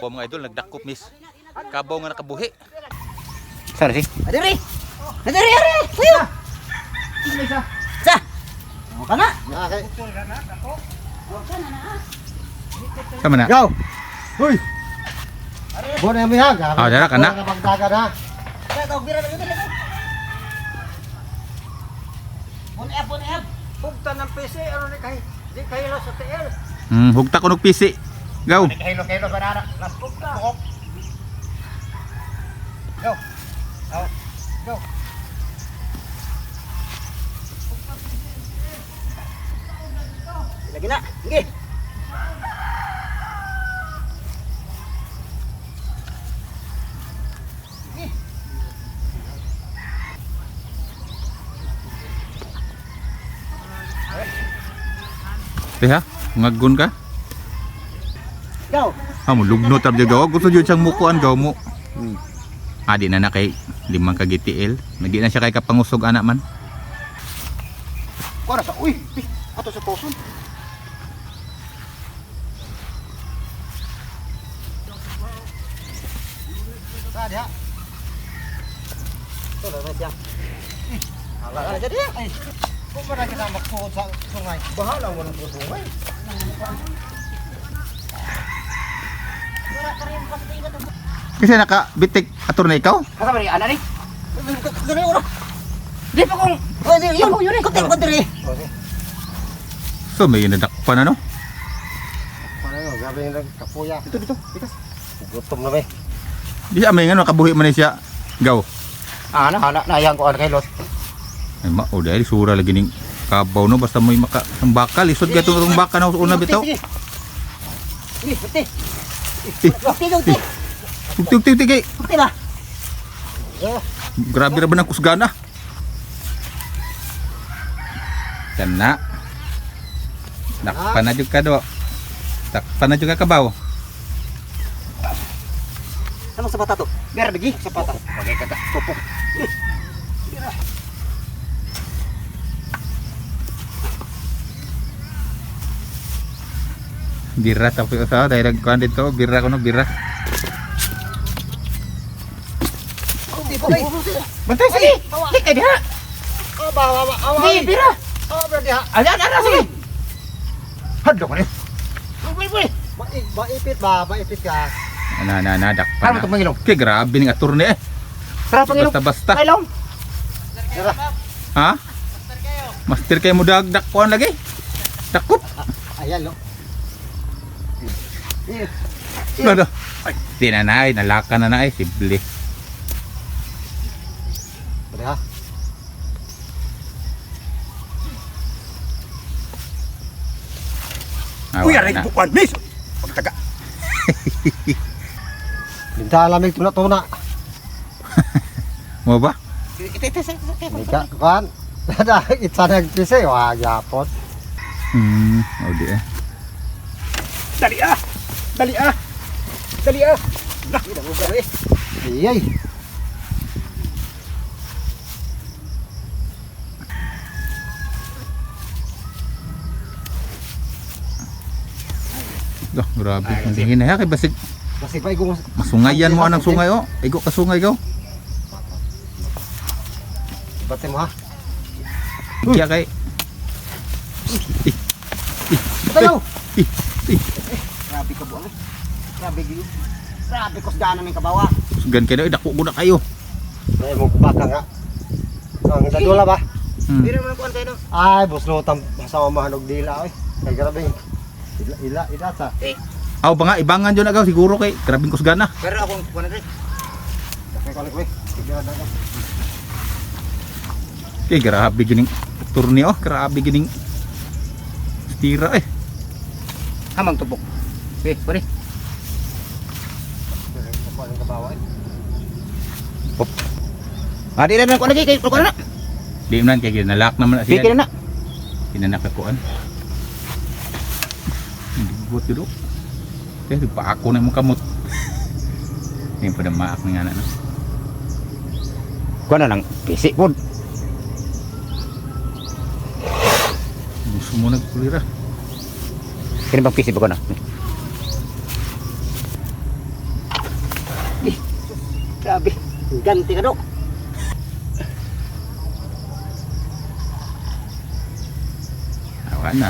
Po mga idol, nagdakop mis. Kabaw nga nakabuhi. Sana sih. Adiri! Adiri! Kuya! Sa! Ano ka na? Sama na. Go. Huy. Buat yang mihag. Ah, dara ka na. Pagdagan ha. Bira na ganda na. Bon F. Pugta ng PC ano ni kay di kahilo sa TL. Hugta ko ng PC. Go. Kahilo banana. Pugta. Go. Go. Lagi na. Sige. Teha, ngagun ka? Go. Mo lugnot tab gaw. Gusto jud siyang mukuan gaw mo. Di na kay 5 ka GTL. Nadi na siya kay kapangusog anak man. Kuha na sa. Uy! Ato sa poson. Sa dia. Ito na siya. Ala aja dia. Kung pernah kita magpuhod sa sungai. Bahala mo ng sungai. Kasi nakabitik atur na ikaw. Kaka bari ana ni. Gani ora. Di pa kong. Oh, di yun. Kote diri. So may nadakpan ano? Ano, gabi yung kapuya. Dito. Bikas. Gutom na ba? Di siya may nga nakabuhi man ni siya. Gaw. Ana, nayang ko kay Los. Ay mao dahil sura lagi ning kabaw no basta may maka ang bakal isod ka tong baka na una bitaw. Sige, Pati. Tuk kay. Pati ba? Grabe ra ba ng kusgana? Kana. Dakpan na jud ka do. Dakpan na jud ka kabaw. Sama sa bata to. Biar bagi sa bata. Bagay kata tupok. Bira tapi usaha dahil nagkuhan dito. Bira ko no, bira. Bantay sige. Dik dia. Bawa. Di bira. Berarti ha. Ada sige. Hadlo ka ni. Boleh. Maipit ka. Na dakpan Ano to na. mangilong? Kay grabe ning atur ni eh. Sarap ng ilong. Basta. Ilong. Ha? Master kayo mo dakpuan lagi? Dakop? Ayan lo. Lado. Ay, tinanay, nalaka na na eh, simple. Berarti ha. Uy, aray bukan mis. Pagtaga. Minta lamig tuna. Mo ba? Ika kan. Ada itsa nang pise wah yapot. Oh di eh. Dali ah. Lah, ida buka eh. Iyay. Dah, grabe. Ang dingin na kay basig Masih pa igo masungayan mo anang sungay oh. Igo ka sungay gaw. bate mo ha. Kaya kay Tayo. Grabe ka buang. Grabe giyo. Grabe kos daan namin kabawa. sugan kayo dako guna kayo. Ay mo baka nga. Ang dadula ba? Bira man kuan tayo. Ay, busno tam sa mahanog dila oy. Ay grabe. Ila sa. Aw ba nga ibangan jud na gaw siguro kay grabing kusgana. Pero akong kuan tayo. Kay ko ni. Tignan na. Kay grabe gining turni oh, grabe gining tira eh. Hamang tupok. Pare. Ang kabawa eh. Di na kuan lagi kay kuan na. Di man kay ginalak naman na Sige na. Pinanakakuan. Hindi buat dulu. Kaya di pa ako na mong kamot. Hindi pa na maak na nga na. Kuan na lang PC pod. Gusto mo nagpulira. Kini bang PC ba ko na? Grabe. Ganti ka, Dok. Awa na.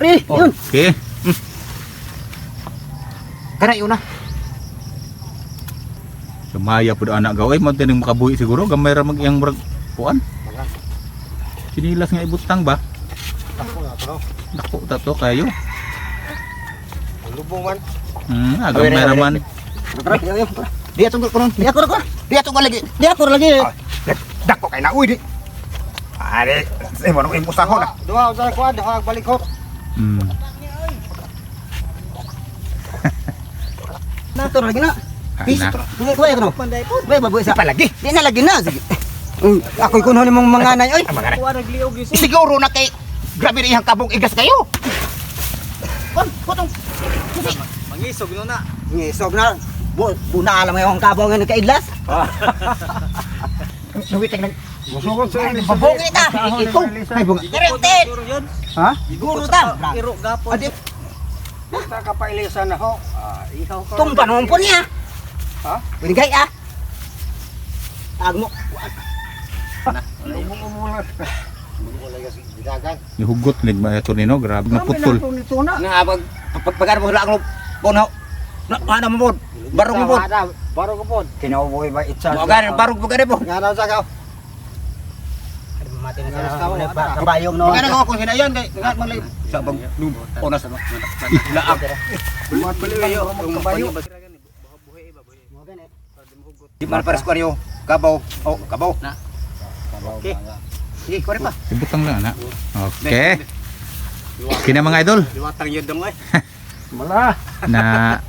Pre, yun. Okay. Kana yun na. Sumaya po anak gaway mo din makabuhi siguro gamay ra mag iyang murag kuan. Sinilas nga ibutang ba? Ako na to. Dako ta to kayo. Lubong man. Gamay ra man. Tara, yun. Di atong ko nun. Di ako ko. Di atong ko lagi. Di ako lagi. Dako kay na uy di. Ari, say mo nung imusahon na. Duha sa kuan, duha balik ho. Nato lagi na. Ana. Kuya ko no. Bay baboy sa. Palagi. Di na lagi na. Sige. Ako'y kuno ni mong mga nay. Oy. Siguro na kay grabe rin iyang kabong igas kayo. Kon, kutong. Mangisog no na. Ngisog na. Buna alam mo yung kabaw nga nagkaidlas. Suwiting nag Musubot sa ilis. Babongi ta. Ito. Ay bunga. Direkted. Ha? Guro ta. Iro gapon. Adi. Basta ka pa ilisan na ho. Ikaw ka. Tumban mo po niya. Ha? Pwede gay ah. Agmo. Lubong umulat. Wala kasi bidagan. Nihugot nig ba ito nino grabe naputol. Nga pagpagano mo lang puno. Na ano mo pod? Barong mo pod. Barong ko pod. Kinauboy ba itsa. Mo gan barong po gani po. Nga daw sa ka. Mati na sa kabayong no. Ano ko hinayan kay ngat malay. Sa bang onas na. Laak. Matpaliyo yung kabayo. Di man pares ko niyo. Kabaw. Oh, kabaw. Na. Okay. Sige, kore pa. Ibutang lang ana. Okay. Kina mga idol Liwatang yun dong ay. Mala. na